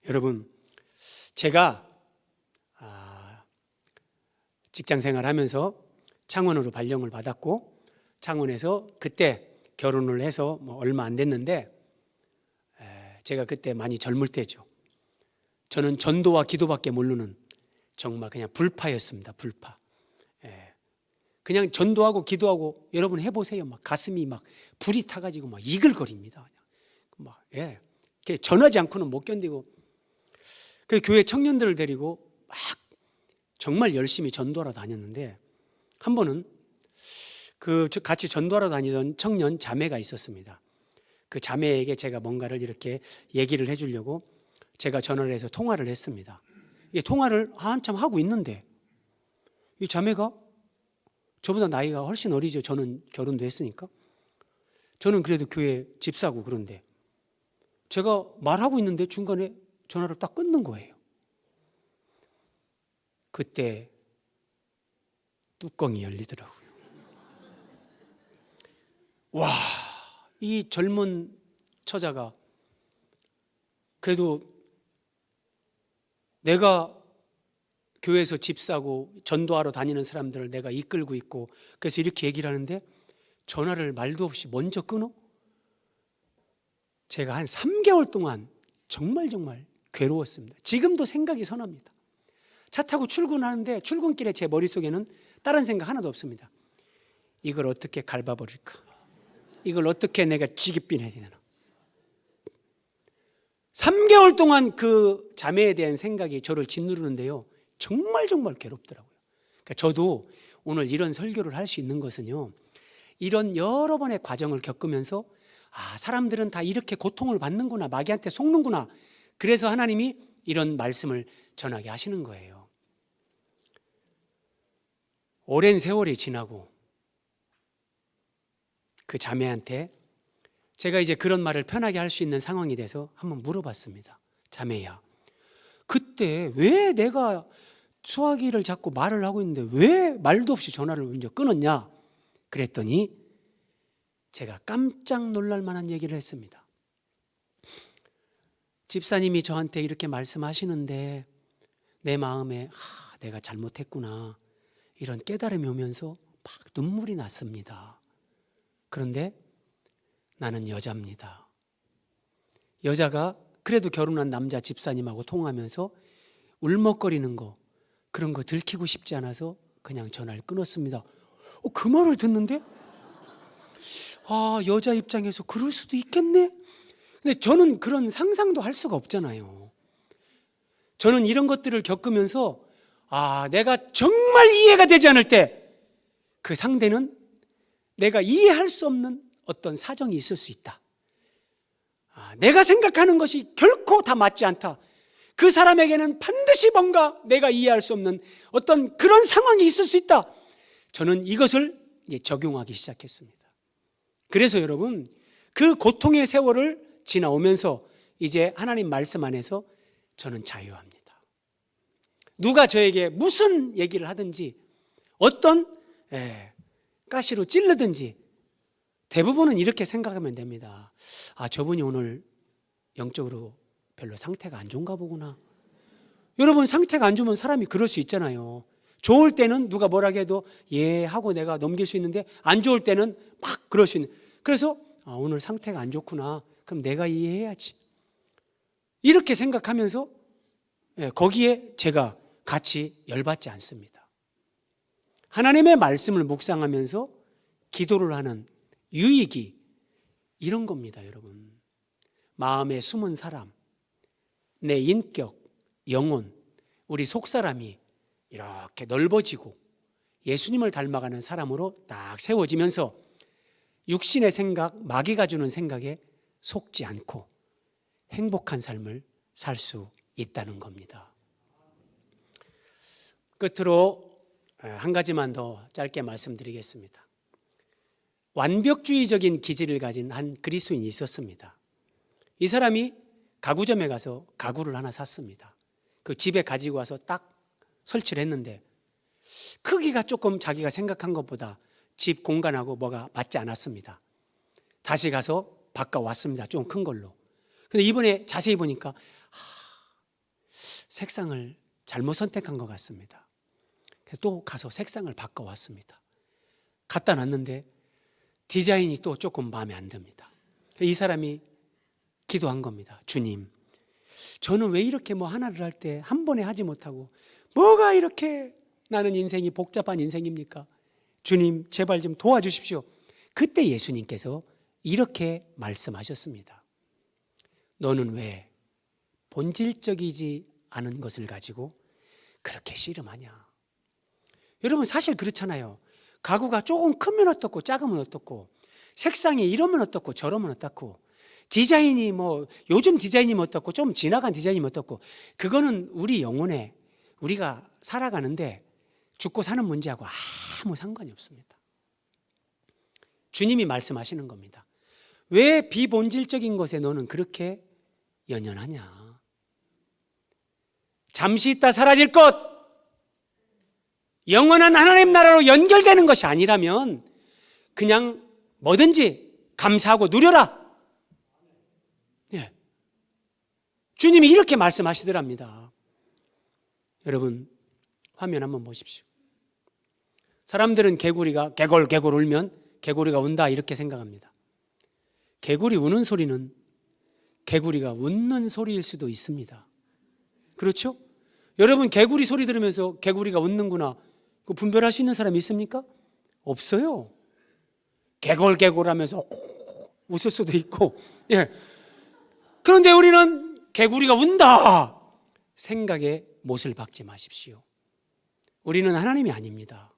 여러분, 제가 직장생활 하면서 창원으로 발령을 받았고 창원에서 그때 결혼을 해서 얼마 안 됐는데 제가 그때 많이 젊을 때죠. 저는 전도와 기도밖에 모르는 정말 그냥 불파였습니다. 불파. 그냥 전도하고 기도하고 여러분 해보세요. 막 가슴이 막 불이 타가지고 막 이글거립니다. 막 전하지 않고는 못 견디고 그 교회 청년들을 데리고 막 정말 열심히 전도하러 다녔는데 한 번은 그 같이 전도하러 다니던 청년 자매가 있었습니다. 그 자매에게 제가 뭔가를 이렇게 얘기를 해주려고 제가 전화를 해서 통화를 했습니다. 이 통화를 한참 하고 있는데 이 자매가 저보다 나이가 훨씬 어리죠. 저는 결혼도 했으니까. 저는 그래도 교회 집사고 그런데 제가 말하고 있는데 중간에 전화를 딱 끊는 거예요. 그때 뚜껑이 열리더라고요. 와, 이 젊은 처자가 그래도 내가 교회에서 집사고 전도하러 다니는 사람들을 내가 이끌고 있고 그래서 이렇게 얘기를 하는데 전화를 말도 없이 먼저 끊어? 제가 한 3개월 동안 정말 괴로웠습니다. 지금도 생각이 선합니다. 차 타고 출근하는데 출근길에 제 머릿속에는 다른 생각 하나도 없습니다. 이걸 어떻게 갈아버릴까? 이걸 어떻게 내가 쥐깃빈해야 되나? 3개월 동안 그 자매에 대한 생각이 저를 짓누르는데요. 정말 괴롭더라고요. 그러니까 저도 오늘 이런 설교를 할 수 있는 것은요. 이런 여러 번의 과정을 겪으면서 사람들은 다 이렇게 고통을 받는구나. 마귀한테 속는구나. 그래서 하나님이 이런 말씀을 전하게 하시는 거예요. 오랜 세월이 지나고 그 자매한테 제가 이제 그런 말을 편하게 할 수 있는 상황이 돼서 한번 물어봤습니다. 자매야, 그때 왜 내가 수화기를 잡고 말을 하고 있는데 왜 말도 없이 전화를 먼저 끊었냐? 그랬더니 제가 깜짝 놀랄 만한 얘기를 했습니다. 집사님이 저한테 이렇게 말씀하시는데 내 마음에 내가 잘못했구나 이런 깨달음이 오면서 막 눈물이 났습니다. 그런데 나는 여자입니다. 여자가 그래도 결혼한 남자 집사님하고 통화하면서 울먹거리는 거 그런 거 들키고 싶지 않아서 그냥 전화를 끊었습니다. 그 말을 듣는데 여자 입장에서 그럴 수도 있겠네. 근데 저는 그런 상상도 할 수가 없잖아요. 저는 이런 것들을 겪으면서 내가 정말 이해가 되지 않을 때 그 상대는 내가 이해할 수 없는 어떤 사정이 있을 수 있다. 내가 생각하는 것이 결코 다 맞지 않다. 그 사람에게는 반드시 뭔가 내가 이해할 수 없는 어떤 그런 상황이 있을 수 있다. 저는 이것을 이제 적용하기 시작했습니다. 그래서 여러분 그 고통의 세월을 지나오면서 이제 하나님 말씀 안에서 저는 자유합니다. 누가 저에게 무슨 얘기를 하든지 어떤 가시로 찔르든지 대부분은 이렇게 생각하면 됩니다. 저분이 오늘 영적으로 별로 상태가 안 좋은가 보구나. 여러분 상태가 안 좋으면 사람이 그럴 수 있잖아요. 좋을 때는 누가 뭐라고 해도 하고 내가 넘길 수 있는데 안 좋을 때는 막 그럴 수 있는. 그래서 오늘 상태가 안 좋구나. 그럼 내가 이해해야지. 이렇게 생각하면서 거기에 제가 같이 열받지 않습니다. 하나님의 말씀을 묵상하면서 기도를 하는 유익이 이런 겁니다, 여러분. 마음에 숨은 사람, 내 인격, 영혼, 우리 속사람이 이렇게 넓어지고 예수님을 닮아가는 사람으로 딱 세워지면서 육신의 생각, 마귀가 주는 생각에 속지 않고 행복한 삶을 살 수 있다는 겁니다. 끝으로 한 가지만 더 짧게 말씀드리겠습니다. 완벽주의적인 기질을 가진 한 그리스도인이 있었습니다. 이 사람이 가구점에 가서 가구를 하나 샀습니다. 그 집에 가지고 와서 딱 설치를 했는데 크기가 조금 자기가 생각한 것보다 집 공간하고 뭐가 맞지 않았습니다. 다시 가서 바꿔왔습니다. 좀 큰 걸로. 근데 이번에 자세히 보니까 색상을 잘못 선택한 것 같습니다. 그래서 또 가서 색상을 바꿔왔습니다. 갖다 놨는데 디자인이 또 조금 마음에 안 듭니다. 이 사람이 기도한 겁니다. 주님, 저는 왜 이렇게 뭐 하나를 할 때 한 번에 하지 못하고 뭐가 이렇게 나는 인생이 복잡한 인생입니까? 주님 제발 좀 도와주십시오. 그때 예수님께서 이렇게 말씀하셨습니다. 너는 왜 본질적이지 않은 것을 가지고 그렇게 씨름하냐. 여러분 사실 그렇잖아요. 가구가 조금 크면 어떻고 작으면 어떻고, 색상이 이러면 어떻고 저러면 어떻고, 디자인이 뭐 요즘 디자인이면 어떻고 좀 지나간 디자인이면 어떻고, 그거는 우리 영혼에 우리가 살아가는데 죽고 사는 문제하고 아무 상관이 없습니다. 주님이 말씀하시는 겁니다. 왜 비본질적인 것에 너는 그렇게 연연하냐. 잠시 있다 사라질 것, 영원한 하나님 나라로 연결되는 것이 아니라면 그냥 뭐든지 감사하고 누려라. 예. 주님이 이렇게 말씀하시더랍니다. 여러분 화면 한번 보십시오. 사람들은 개구리가 개골개골 울면 개구리가 운다 이렇게 생각합니다. 개구리 우는 소리는 개구리가 웃는 소리일 수도 있습니다. 그렇죠? 여러분 개구리 소리 들으면서 개구리가 웃는구나 그 분별할 수 있는 사람이 있습니까? 없어요. 개골개골 하면서 웃을 수도 있고. 예. 그런데 우리는 개구리가 운다 생각에 못을 박지 마십시오. 우리는 하나님이 아닙니다.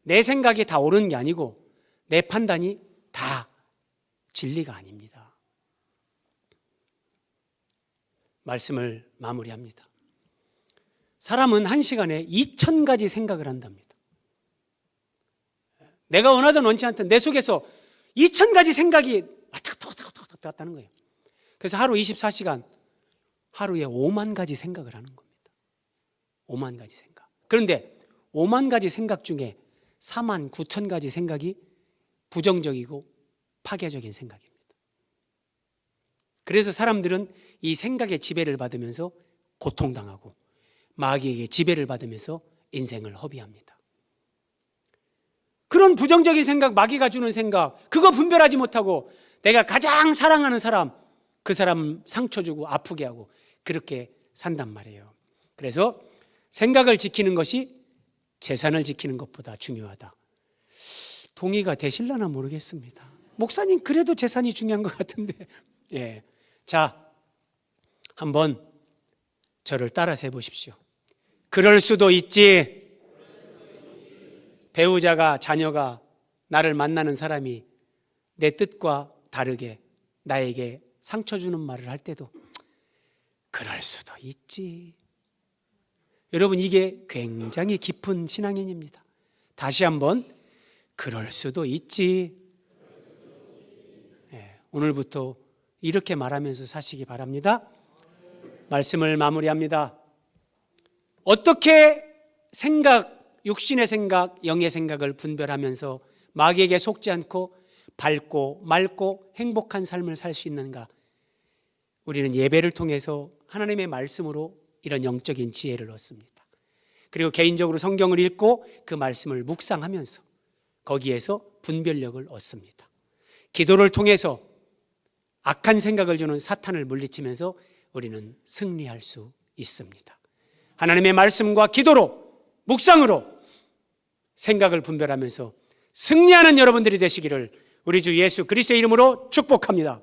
내 생각이 다 옳은 게 아니고 내 판단이 다 진리가 아닙니다. 말씀을 마무리합니다. 사람은 한 시간에 2000가지 생각을 한답니다. 내가 원하든 원치 않든 내 속에서 2000가지 생각이 왔다 갔다 하는 거예요. 그래서 하루 24시간 하루에 5만 가지 생각을 하는 겁니다. 5만 가지 생각. 그런데 5만 가지 생각 중에 4만 9천 가지 생각이 부정적이고 파괴적인 생각입니다. 그래서 사람들은 이 생각의 지배를 받으면서 고통당하고 마귀에게 지배를 받으면서 인생을 허비합니다. 그런 부정적인 생각, 마귀가 주는 생각, 그거 분별하지 못하고 내가 가장 사랑하는 사람, 그 사람 상처 주고 아프게 하고 그렇게 산단 말이에요. 그래서 생각을 지키는 것이 재산을 지키는 것보다 중요하다. 동의가 되실려나 모르겠습니다. 목사님 그래도 재산이 중요한 것 같은데. 예. 자, 한번 저를 따라서 해보십시오. 그럴 수도 있지. 배우자가, 자녀가, 나를 만나는 사람이 내 뜻과 다르게 나에게 상처 주는 말을 할 때도 그럴 수도 있지. 여러분 이게 굉장히 깊은 신앙인입니다. 다시 한번 그럴 수도 있지. 네, 오늘부터 이렇게 말하면서 사시기 바랍니다. 말씀을 마무리합니다. 어떻게 생각, 육신의 생각, 영의 생각을 분별하면서 마귀에게 속지 않고 밝고 맑고 행복한 삶을 살 수 있는가? 우리는 예배를 통해서 하나님의 말씀으로 이런 영적인 지혜를 얻습니다. 그리고 개인적으로 성경을 읽고 그 말씀을 묵상하면서 거기에서 분별력을 얻습니다. 기도를 통해서 악한 생각을 주는 사탄을 물리치면서 우리는 승리할 수 있습니다. 하나님의 말씀과 기도로, 묵상으로 생각을 분별하면서 승리하는 여러분들이 되시기를 우리 주 예수 그리스도의 이름으로 축복합니다.